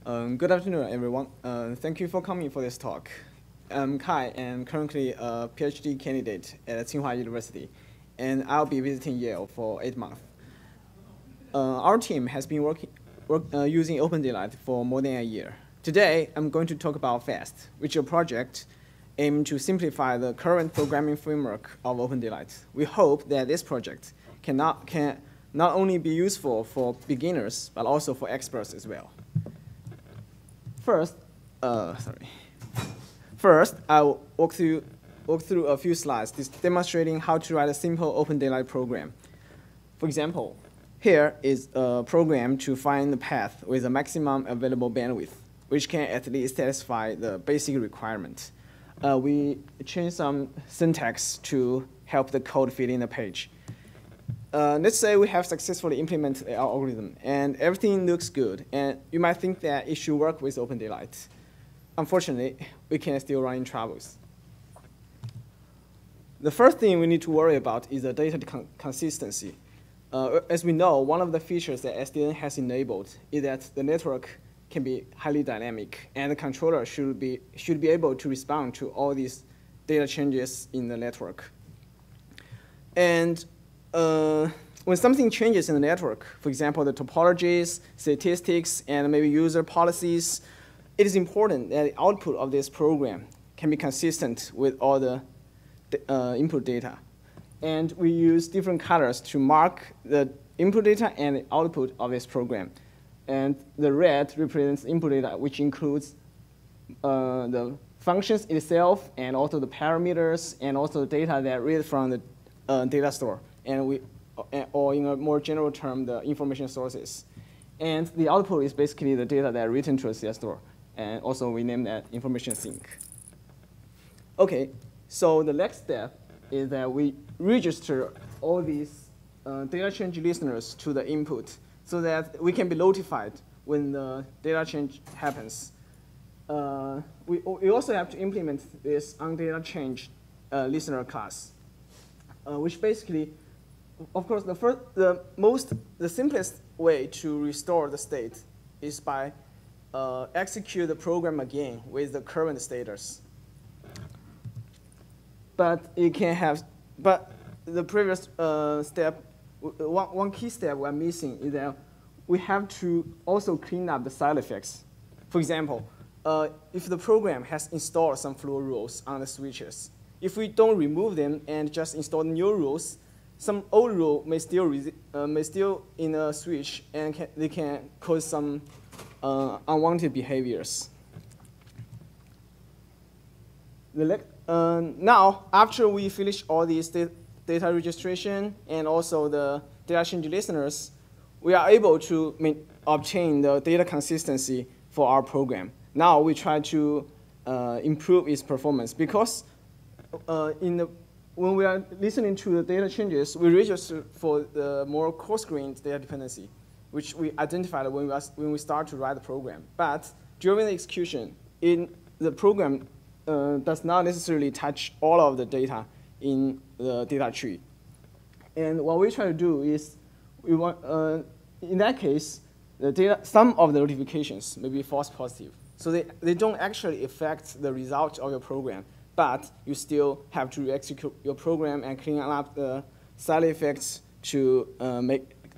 Good afternoon, everyone. Thank you for coming for this talk. I'm Kai, and currently a PhD candidate at Tsinghua University, and I'll be visiting Yale for 8 months. Our team has been using OpenDaylight for more than a year. Today, I'm going to talk about FAST, which is a project aimed to simplify the current programming framework of OpenDaylight. We hope that this project can not only be useful for beginners, but also for experts as well. First, I'll walk through a few slides demonstrating how to write a simple OpenDaylight program. For example, here is a program to find the path with the maximum available bandwidth, which can at least satisfy the basic requirement. We changed some syntax to help the code fit in the page. Let's say we have successfully implemented our algorithm, and everything looks good. And you might think that it should work with OpenDaylight. Unfortunately, we can still run into troubles. The first thing we need to worry about is the data consistency. As we know, one of the features that SDN has enabled is that the network can be highly dynamic, and the controller should be able to respond to all these data changes in the network. And when something changes in the network, for example, the topologies, statistics, and maybe user policies, it is important that the output of this program can be consistent with all the input data. And we use different colors to mark the input data and the output of this program. And the red represents input data, which includes the functions itself, and also the parameters, and also the data that read from the data store, or in a more general term, the information sources. And the output is basically the data that are written to a CS store. And also we name that information sink. OK, so the next step is that we register all these data change listeners to the input so that we can be notified when the data change happens. We also have to implement this onData change listener class, which basically, of course, the simplest way to restore the state is by execute the program again with the current status. But the previous step, one key step we're missing is that we have to also clean up the side effects. For example, if the program has installed some flow rules on the switches, if we don't remove them and just install new rules, some old rule may still in a switch, and they can cause some unwanted behaviors. Now, after we finish all these data registration and also the data change listeners, we are able to obtain the data consistency for our program. Now we try to improve its performance, because when we are listening to the data changes, we register for the more coarse-grained data dependency, which we identified when we start to write the program. But during the execution, the program does not necessarily touch all of the data in the data tree. And what we try to do is, in that case, some of the notifications may be false positive. So they don't actually affect the result of your program, but you still have to execute your program and clean up the side effects to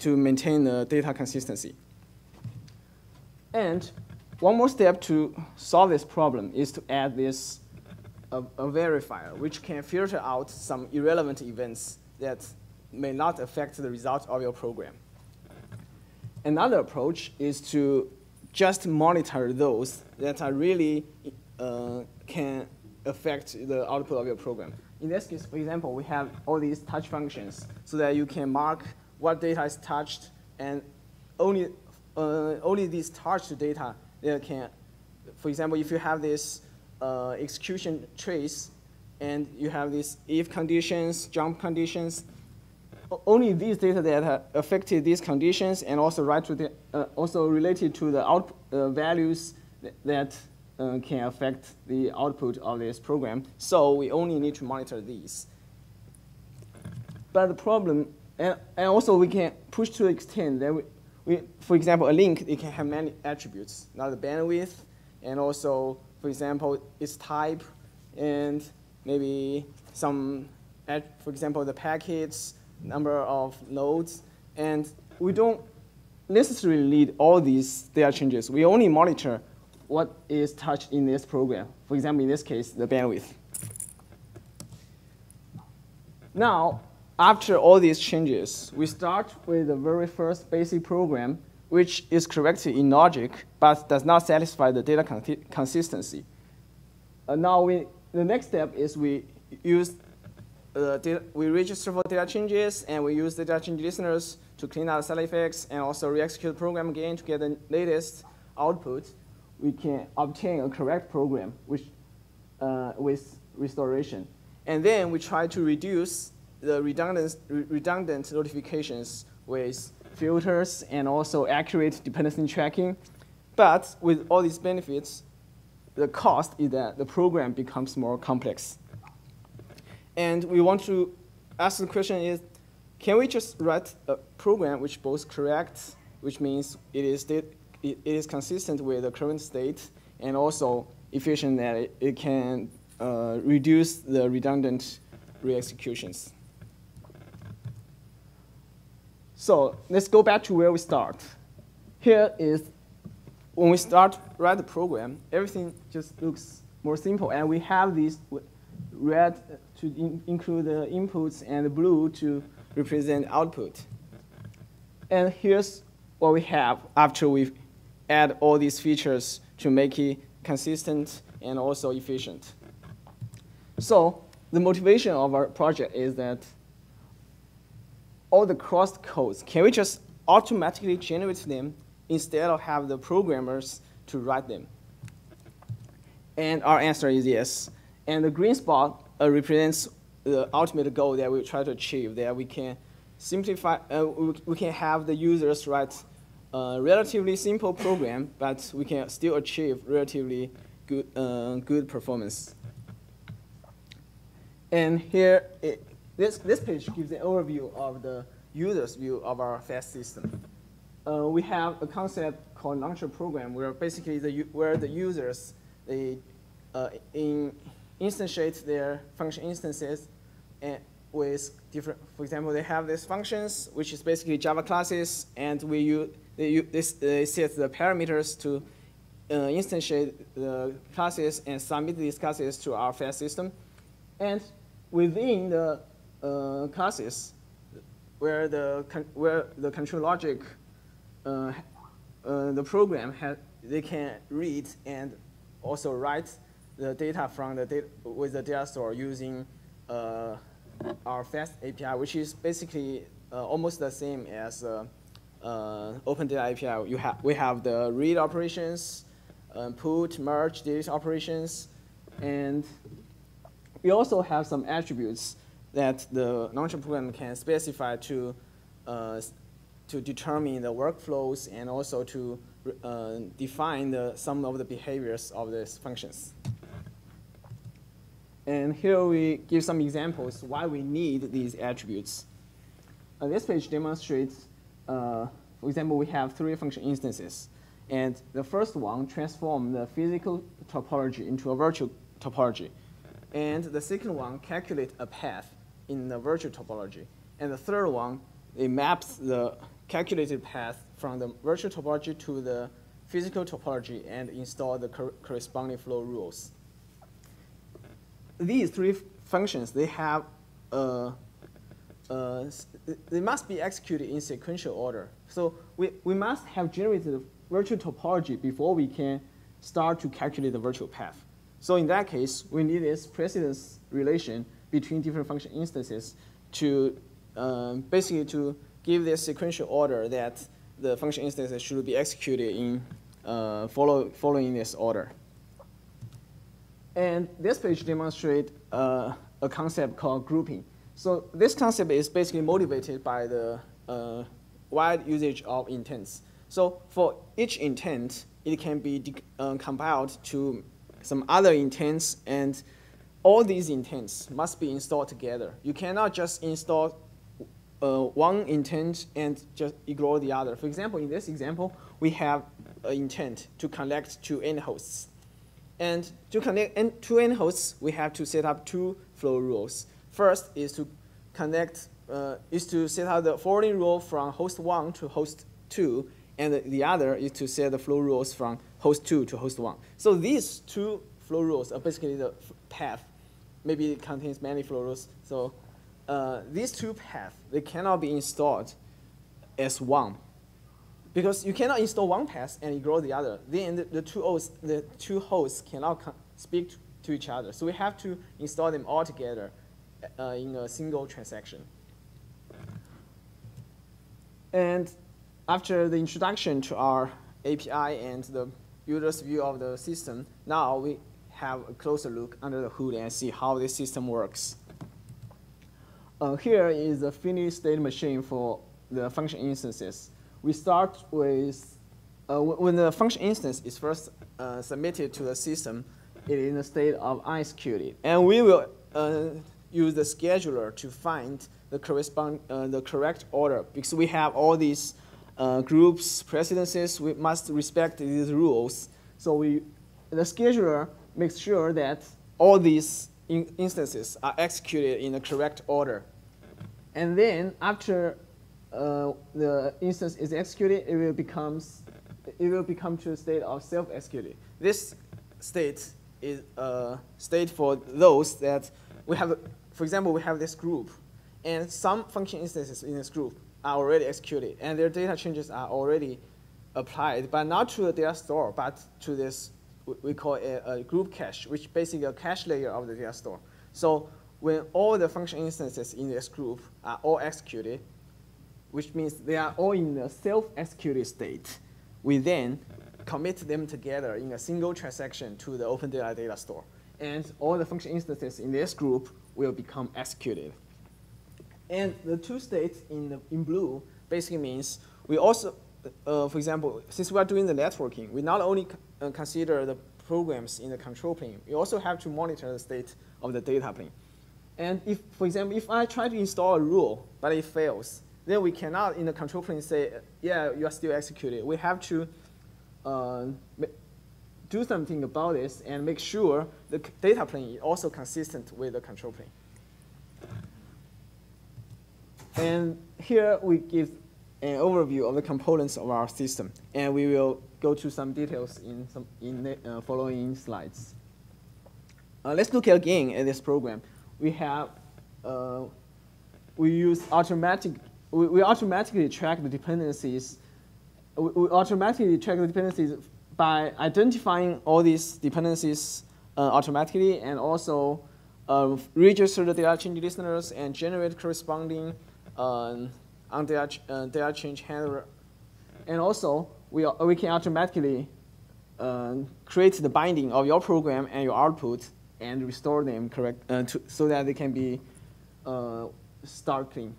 maintain the data consistency. And one more step to solve this problem is to add this a verifier, which can filter out some irrelevant events that may not affect the result of your program. Another approach is to just monitor those that are really can affect the output of your program. In this case, for example, we have all these touch functions so that you can mark what data is touched, and only these touched data that can, for example, if you have this execution trace and you have these if conditions, jump conditions, only these data that have affected these conditions and also also related to the values that can affect the output of this program. So we only need to monitor these. But the problem, and also we can push to the extent that we for example, a link, it can have many attributes, not the bandwidth, and also, for example, its type, and maybe some, for example, the packets, number of nodes, and we don't necessarily need all these data changes. We only monitor what is touched in this program. For example, in this case, the bandwidth. Now, after all these changes, we start with the very first basic program, which is corrected in logic, but does not satisfy the data consistency. Now, the next step is we register for data changes, and we use the data change listeners to clean out side effects, and also re-execute the program again to get the latest output. We can obtain a correct program with restoration. And then we try to reduce the redundant notifications with filters and also accurate dependency tracking. But with all these benefits, the cost is that the program becomes more complex. And we want to ask the question is, can we just write a program which both corrects, which means it is consistent with the current state, and also efficient that it can reduce the redundant re-executions. So let's go back to where we start. Here is when we start write the program, everything just looks more simple, and we have these red to include the inputs and the blue to represent output. And here's what we have after we add all these features to make it consistent and also efficient. So the motivation of our project is that all the crossed codes, can we just automatically generate them instead of have the programmers to write them? And our answer is yes. And the green spot represents the ultimate goal that we try to achieve, that we can simplify, we can have the users write a relatively simple program, but we can still achieve relatively good performance. And here, this page gives an overview of the user's view of our fast system. We have a concept called launcher program, where basically where the users instantiate their function instances with different. For example, they have these functions, which is basically Java classes, and they set the parameters to instantiate the classes and submit these classes to our fast system. And within the classes, where the control logic, the program they can read and also write the data from with the data store using our fast API, which is basically almost the same as OpenDaylight API. We have the read operations, put, merge, delete operations, and we also have some attributes that the launcher program can specify to determine the workflows and also to define some of the behaviors of these functions. And here we give some examples why we need these attributes. This page demonstrates, for example, we have 3 function instances. And the first one transforms the physical topology into a virtual topology. And the second one calculates a path in the virtual topology. And the third one, it maps the calculated path from the virtual topology to the physical topology and install the corresponding flow rules. These 3 functions, they have they must be executed in sequential order. So we must have generated a virtual topology before we can start to calculate the virtual path. So in that case, we need this precedence relation between different function instances to basically to give this sequential order that the function instances should be executed in following this order. And this page demonstrates a concept called grouping. So this concept is basically motivated by the wide usage of intents. So for each intent, it can be compiled to some other intents, and all these intents must be installed together. You cannot just install one intent and just ignore the other. For example, in this example, we have an intent to connect to n hosts. And to connect to n hosts, we have to set up two flow rules. First is to set up the forwarding rule from host 1 to host 2, and the other is to set the flow rules from host 2 to host 1. So these two flow rules are basically the path. Maybe it contains many flow rules. So these two paths, they cannot be installed as one. Because you cannot install one path and ignore the other. Then the two hosts cannot speak to each other. So we have to install them all together in a single transaction. And after the introduction to our API and the user's view of the system, now we have a closer look under the hood and see how this system works. Here is the finite state machine for the function instances. We start with, when the function instance is first submitted to the system, it is in a state of unexecuted. And we will use the scheduler to find the correct order. Because we have all these groups, precedences, we must respect these rules. So the scheduler makes sure that all these instances are executed in the correct order. And then after the instance is executed, it will become to a state of self-executed. This state is a state for those that we have. For example, we have this group, and some function instances in this group are already executed, and their data changes are already applied, but not to the data store, but to this we call a group cache, which basically a cache layer of the data store. So when all the function instances in this group are all executed, which means they are all in the self-executed state, we then commit them together in a single transaction to the OpenDaylight data store. And all the function instances in this group will become executed. And the two states in blue basically means we also, for example, since we are doing the networking, we not only consider the programs in the control plane, we also have to monitor the state of the data plane. And if, for example, if I try to install a rule, but it fails, then we cannot in the control plane say, yeah, you are still executed. We have to do something about this and make sure the data plane is also consistent with the control plane. And here we give an overview of the components of our system, and we will go to some details in following slides. Let's look again at this program. We have we automatically track the dependencies. We automatically track the dependencies by identifying all these dependencies automatically, and also register the data change listeners and generate corresponding data change handler. And also, we can automatically create the binding of your program and your output and restore them so that they can be start clean.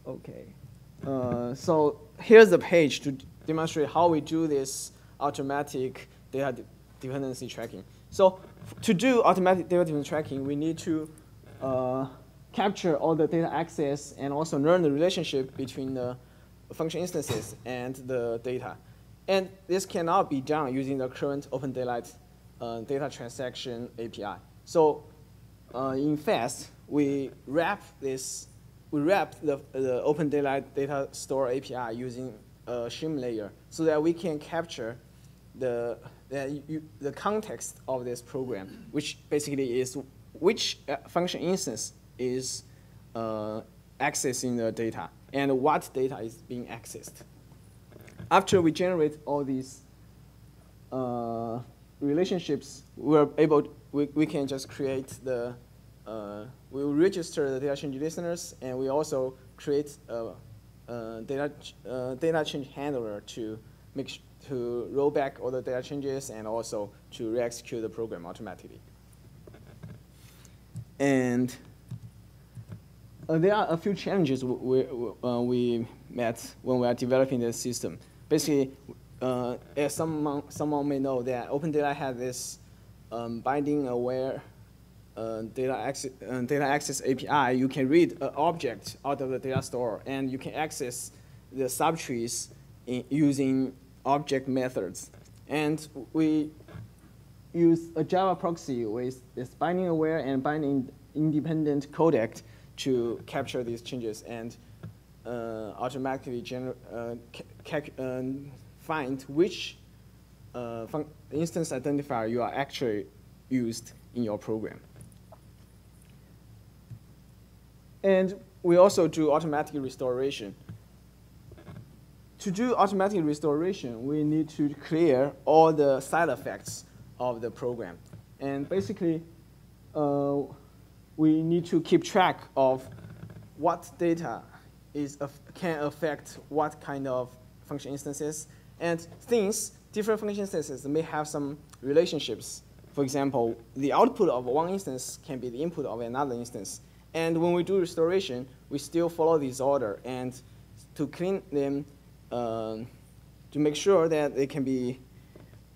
Okay. So here's the page to demonstrate how we do this automatic data dependency tracking. So to do automatic data dependency tracking, we need to capture all the data access and also learn the relationship between the function instances and the data. And this cannot be done using the current OpenDaylight data transaction API. So in FAST, we wrap the OpenDaylight data store API using a shim layer so that we can capture the context of this program, which basically is which function instance is accessing the data and what data is being accessed. After we generate all these relationships, we can just create the we will register the data change listeners, and we also create a data change handler to roll back all the data changes and also to re-execute the program automatically. And there are a few challenges we met when we are developing this system. Basically, as someone may know, that OpenDaylight has this binding aware data access API, you can read an object out of the data store, and you can access the subtrees using object methods. And we use a Java proxy with this binding aware and binding independent codec to capture these changes and automatically find which instance identifier you are actually used in your program. And we also do automatic restoration. To do automatic restoration, we need to clear all the side effects of the program. And basically, we need to keep track of what data can affect what kind of function instances. And since different function instances may have some relationships, for example, the output of one instance can be the input of another instance. And when we do restoration, we still follow this order. And to clean them, to make sure that they can be,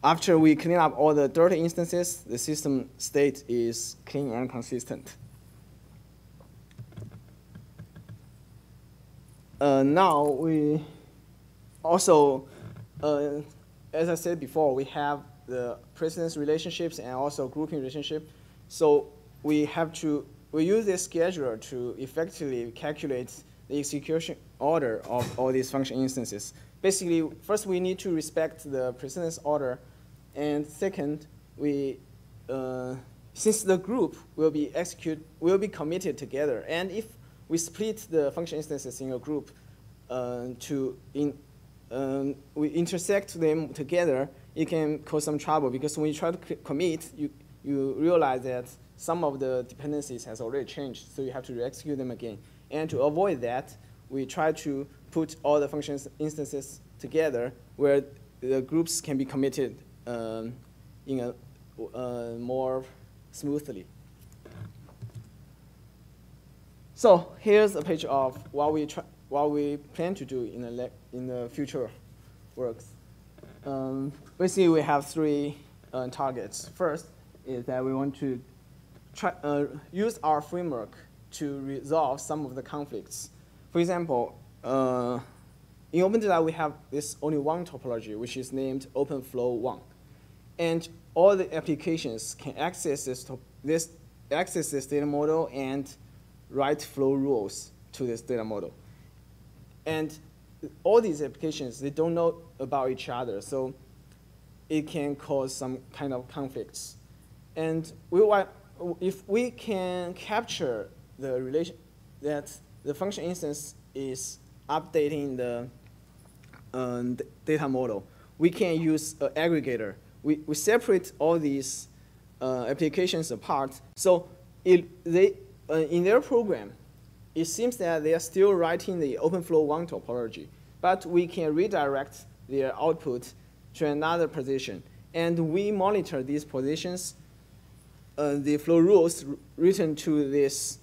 after we clean up all the dirty instances, the system state is clean and consistent. Now we also, as I said before, we have the precedence relationships and also grouping relationship. So we use this scheduler to effectively calculate the execution order of all these function instances. Basically, first we need to respect the precedence order, and second, since the group will be committed together, and if we split the function instances in a group we intersect them together, it can cause some trouble because when you try to commit, you realize that some of the dependencies has already changed, so you have to re-execute them again. And to avoid that, we try to put all the function instances together where the groups can be committed in a more smoothly. So here's a picture of what we plan to do in the future works. Basically, we have three targets. First is that we want to use our framework to resolve some of the conflicts. For example, in OpenDaylight, we have this only one topology, which is named OpenFlow1. And all the applications can access this data model and write flow rules to this data model. And all these applications, they don't know about each other, so it can cause some kind of conflicts. And if we can capture the relation that the function instance is updating the data model, we can use an aggregator. We separate all these applications apart. So in their program, it seems that they are still writing the OpenFlow1 topology, but we can redirect their output to another position. And we monitor these positions, the flow rules written to this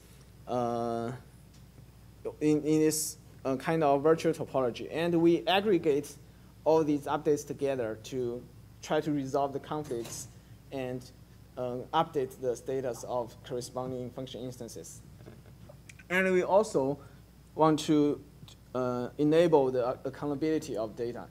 in this kind of virtual topology. And we aggregate all these updates together to try to resolve the conflicts and update the status of corresponding function instances. And we also want to enable the accountability of data.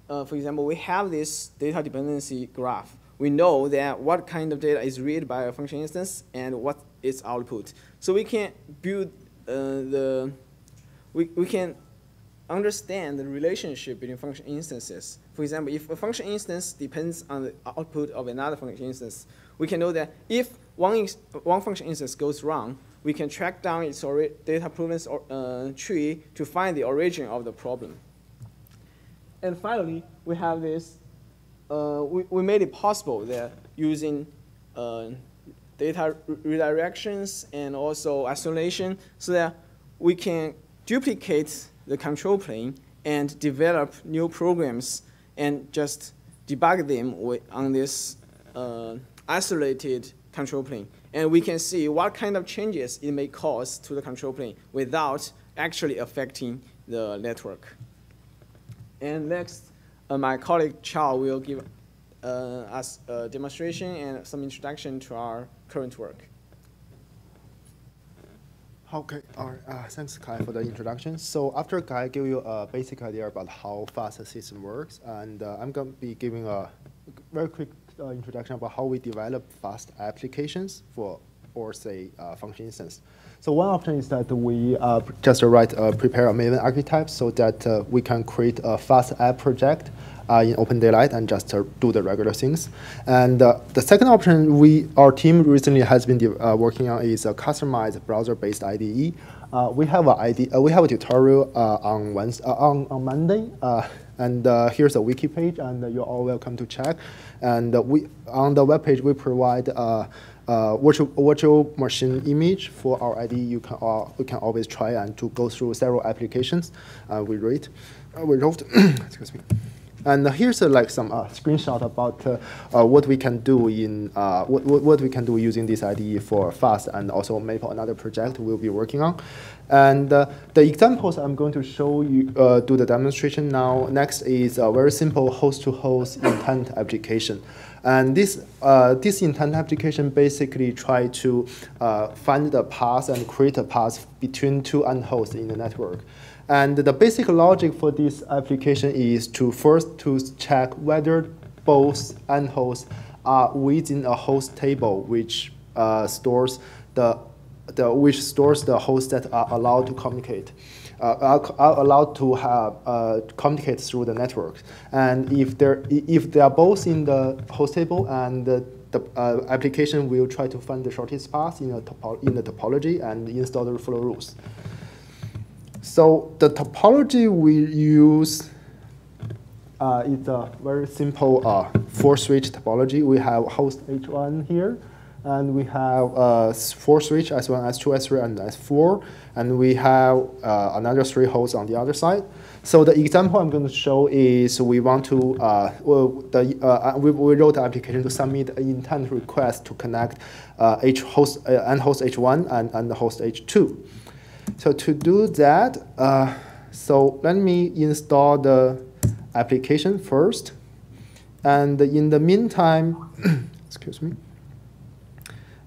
For example, we have this data dependency graph. We know that what kind of data is read by a function instance and what its output. So we can build we can understand the relationship between function instances. For example, if a function instance depends on the output of another function instance, we can know that if one function instance goes wrong, we can track down its data provenance tree to find the origin of the problem. And finally, we have this, we made it possible that using data redirections and also isolation so that we can duplicate the control plane and develop new programs and just debug them on this isolated control plane. And we can see what kind of changes it may cause to the control plane without actually affecting the network. And next, my colleague Chao will give us a demonstration and some introduction to our current work. Okay, all right. Thanks, Kai, for the introduction. So after Kai gave you a basic idea about how fast the system works, and I'm going to be giving a very quick introduction about how we develop fast applications for, or say, function instance. So one option is that we just prepare a Maven archetype so that we can create a fast app project in OpenDaylight and just do the regular things. And the second option our team recently has been working on is a customized browser-based IDE. We have a tutorial on Monday. And here's a wiki page, and you're all welcome to check. And on the web page, we provide virtual machine image for our IDE. You can always try and to go through several applications we wrote. Excuse me. And here's like some screenshot about what we can do in what we can do using this IDE for fast, and also Maple, another project we'll be working on. And the examples I'm going to show you do the demonstration now. Next is a very simple host-to-host intent application. And this intent application basically try to find the path and create a path between two end hosts in the network. And the basic logic for this application is to first check whether both end hosts are within a host table, which stores the hosts that are allowed to communicate. Are allowed to have communicate through the network. And if they are both in the host table, and the application will try to find the shortest path in the topology and install the flow rules. So the topology we use is a very simple 4-switch topology. We have host H1 here, and we have 4-switch S1, S2, S3, and S4, and we have another 3 hosts on the other side. So the example I'm going to show is we want to we wrote an application to submit an intent request to connect end host H1 and the host H2. So to do that, so let me install the application first, and in the meantime, excuse me.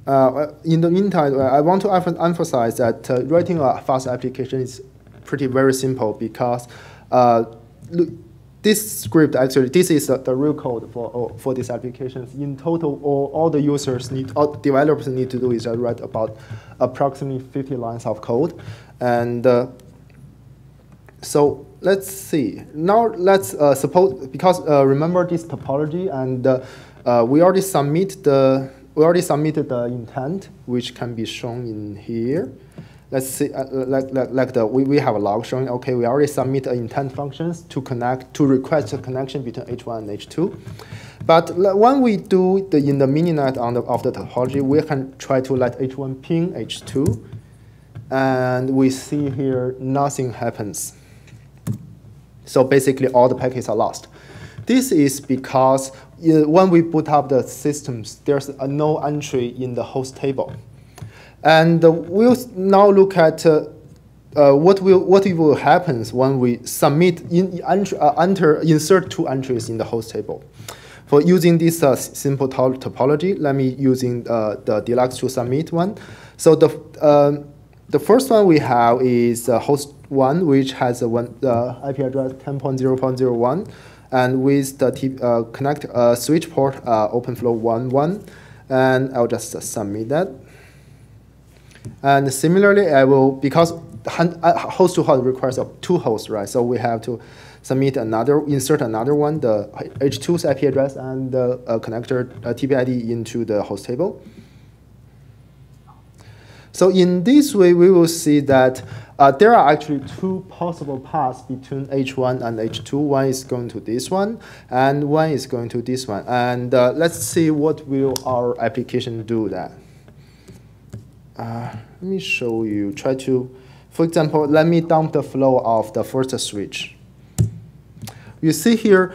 In the meantime, I want to emphasize that writing a fast application is very simple, because this script, actually, this is the real code for these applications. In total, all the developers need to do is write about approximately 50 lines of code. And so let's see. Now let's suppose, because remember this topology, and we already submitted the intent, which can be shown in here. Let's see, we have a log showing, okay, we already submit intent functions to request a connection between H1 and H2. But when we do in the mininet of the topology, we can try to let H1 ping H2, and we see here nothing happens. So basically, all the packets are lost. This is because when we boot up the systems, there's no entry in the host table. And we'll now look at what will happen when we submit insert 2 entries in the host table. For using this simple topology, let me using the deluxe to submit one. So the first one we have is host 1, which has the IP address 10.0.01, and with the connect switch port OpenFlow 1.1, and I'll just submit that. And similarly, I will, because host to host requires 2 hosts, right? So we have to insert another one, the H2's IP address and the connector TPID into the host table. So in this way, we will see that there are actually 2 possible paths between H1 and H2. One is going to this one, and one is going to this one. And let's see what will our application do that. Let me show you. For example, let me dump the flow of the first switch. You see here,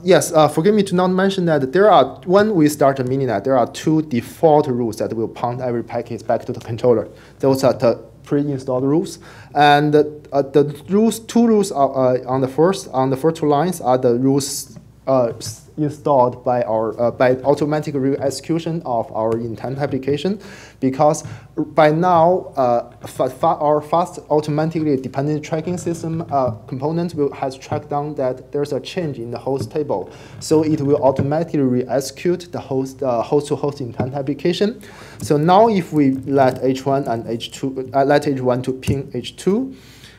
yes, forgive me to not mention that when we start a mininet, there are 2 default rules that will pound every packet back to the controller. Those are the pre-installed rules. And the 2 rules are on the first 2 lines are the rules installed by our by automatic execution of our intent application, because by now our fast automatically dependent tracking system component has tracked down that there's a change in the host table, so it will automatically re-execute the host-to-host intent application. So now if we let H1 and H2 let H1 to ping H2,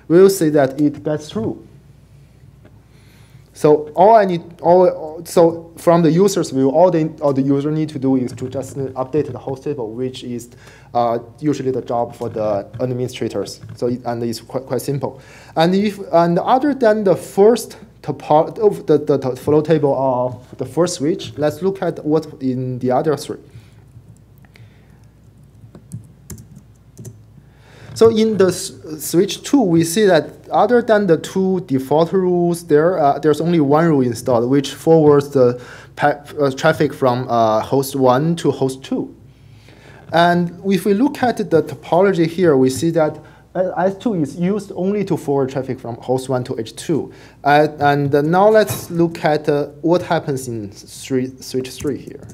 we'll see that it gets through. So so from the user's view, all the user need to do is to just update the host table, which is usually the job for the administrators. So and it's quite simple. And other than the first the flow table of the first switch, let's look at what in the other three. So in the switch 2, we see that other than the two default rules, there's only one rule installed, which forwards the traffic from host 1 to host 2. And if we look at the topology here, we see that S2 is used only to forward traffic from host 1 to H2. And now let's look at what happens in switch 3 here.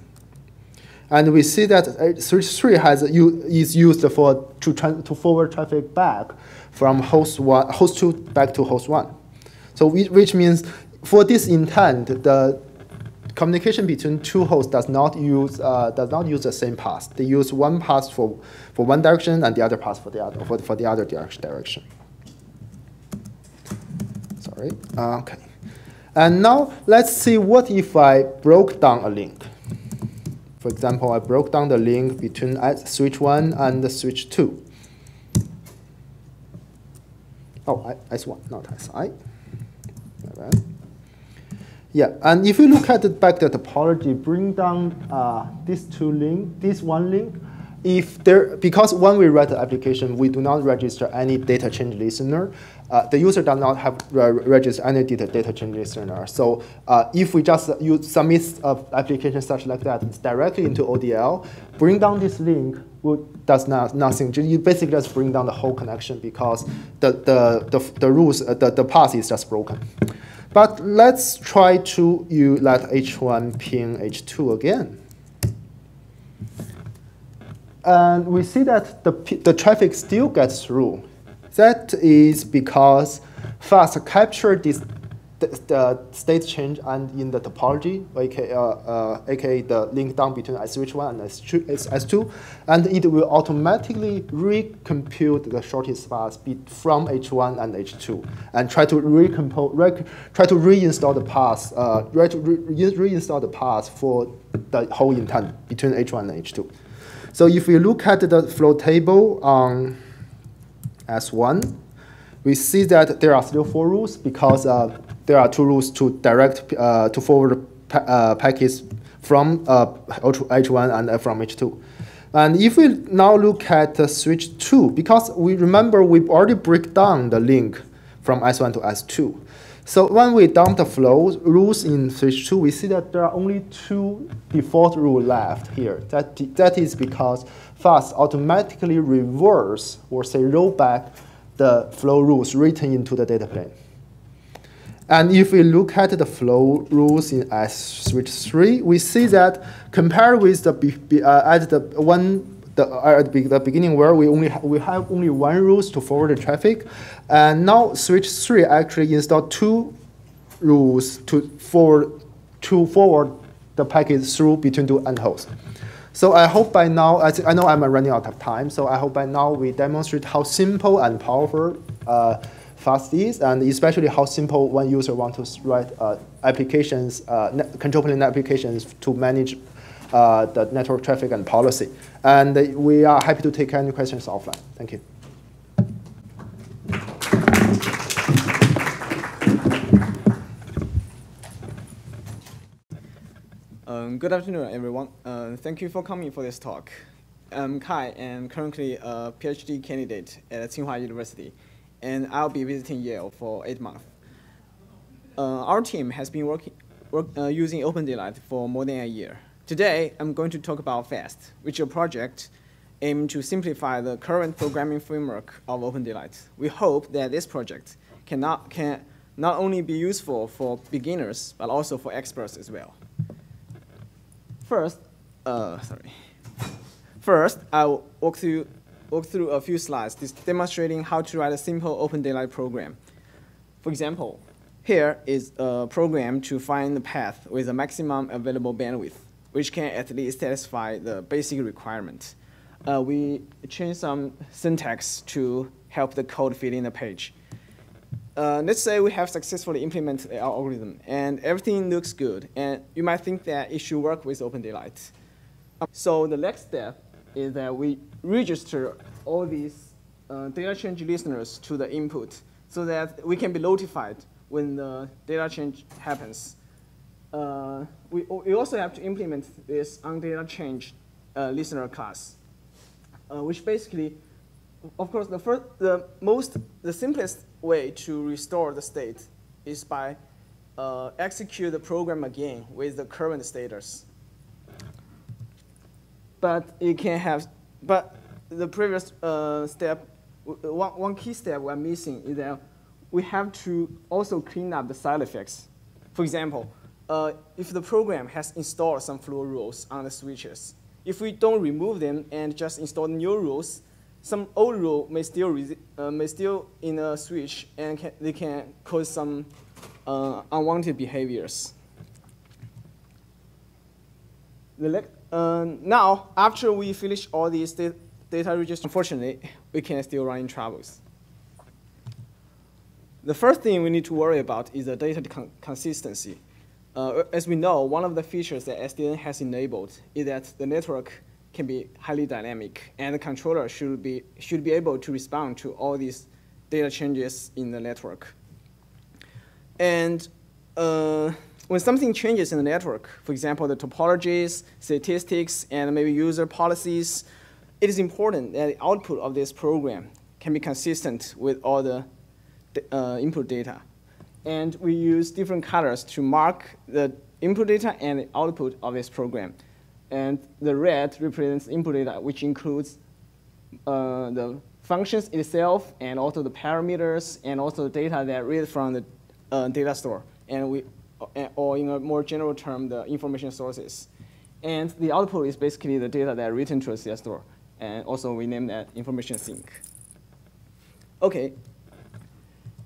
And we see that switch 3 is used to forward traffic back from host 2 back to host 1. So which means for this intent, the communication between two hosts does not use the same path. They use one path for one direction and the other path for the other direction. Sorry. Okay. And now let's see what if I broke down a link. For example, I broke down the link between switch 1 and switch 2. Oh, S1, not SI. Yeah, and if you look at the back the topology, bring down this one link. Because when we write the application, we do not register any data change listener. The user does not have register any data change listener. So if we just submit an application such like that, it's directly into ODL, bring down this link does nothing. You basically just bring down the whole connection because the rules, the path is just broken. But let's try to let H1 ping H2 again. And we see that the traffic still gets through. That is because fast capture the state change and in the topology, aka the link down between switch 1 and S2, and it will automatically recompute the shortest path from H1 and H2, and try to reinstall the path, reinstall the path for the whole intent between H1 and H2. So if we look at the flow table on S1, we see that there are still 4 rules because there are 2 rules to forward packets from H1 and from H2. And if we now look at switch 2, because we remember we already break down the link from S1 to S2. So when we dump the flow rules in switch 2, we see that there are only 2 default rules left here. That is because fast automatically reverse or say roll back the flow rules written into the data plane. And if we look at the flow rules in switch 3, we see that compared with the at the beginning where we have only 1 rules to forward the traffic, and now switch 3 actually installed 2 rules to forward the packet through between 2 end hosts. So I hope by now, I know I'm running out of time, so I hope by now we demonstrate how simple and powerful fast is, and especially how simple one user wants to write applications, control plane applications to manage the network traffic and policy. And we are happy to take any questions offline. Thank you. Good afternoon, everyone. Thank you for coming for this talk. I'm Kai, and currently a PhD candidate at Tsinghua University, and I'll be visiting Yale for 8 months. Our team has been using OpenDaylight for more than a year. Today, I'm going to talk about FAST, which is a project aimed to simplify the current programming framework of OpenDaylight. We hope that this project can not only be useful for beginners, but also for experts as well. First, I'll walk through a few slides demonstrating how to write a simple OpenDaylight program. For example, here is a program to find the path with a maximum available bandwidth, which can at least satisfy the basic requirement. We changed some syntax to help the code fit in the page. Let's say we have successfully implemented our algorithm, and everything looks good, and you might think that it should work with OpenDaylight. So the next step is that we register all these data change listeners to the input so that we can be notified when the data change happens. We also have to implement this onDataChange listener class, which basically, of course, the simplest way to restore the state is by execute the program again with the current status. But it can have, but the previous step, one key step we're missing is that we have to also clean up the side effects. For example, if the program has installed some flow rules on the switches, if we don't remove them and just install new rules, some old rule may still in a switch, and they can cause some unwanted behaviors. Now, after we finish all these data registers, unfortunately, we can still run into troubles. The first thing we need to worry about is the data consistency. As we know, one of the features that SDN has enabled is that the network can be highly dynamic, and the controller should be able to respond to all these data changes in the network. And when something changes in the network, for example, the topologies, statistics, and maybe user policies, it is important that the output of this program can be consistent with all the input data. And we use different colors to mark the input data and the output of this program. And the red represents input data, which includes the functions itself, and also the parameters, and also the data that read from the data store, or in a more general term, the information sources. And the output is basically the data that are written to a CS store. And also we name that information sink. OK.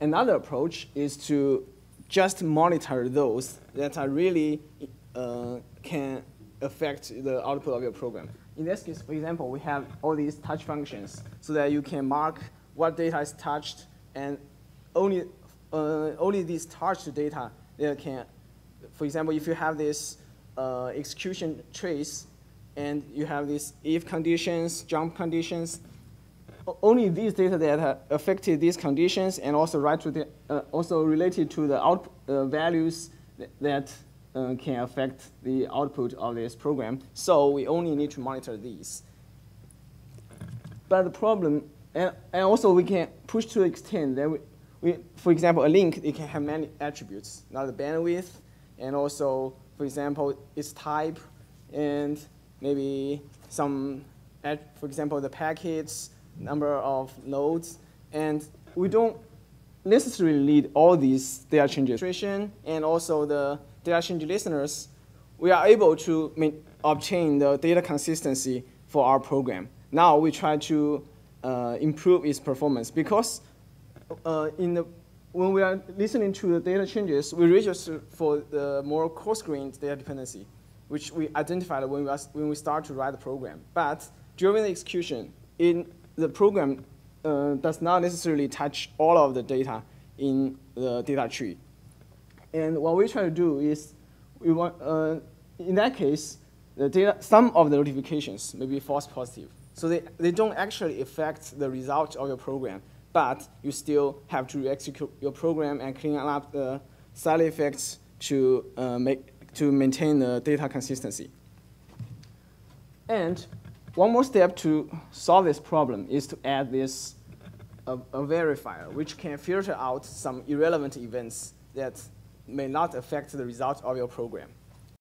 Another approach is to just monitor those that are really can affect the output of your program. In this case, for example, we have all these touch functions so that you can mark what data is touched, and only these touched data that can, for example, if you have this execution trace and you have these if conditions, jump conditions, only these data that have affected these conditions and also also related to the values that can affect the output of this program. So we only need to monitor these. But the problem, and also we can push to the extent that for example, a link, it can have many attributes, now the bandwidth, and also, for example, its type, and maybe some, for example, the packets, number of nodes, and we don't necessarily need all these data changes. And also the data change listeners, we are able to obtain the data consistency for our program. Now we try to improve its performance, because when we are listening to the data changes, we register for the more coarse-grained data dependency, which we identified when we start to write the program. But during the execution, the program does not necessarily touch all of the data in the data tree. And what we try to do is, we want, in that case, some of the notifications may be false positive. So they don't actually affect the result of your program, but you still have to execute your program and clean up the side effects to maintain the data consistency. And one more step to solve this problem is to add this a verifier, which can filter out some irrelevant events that may not affect the result of your program.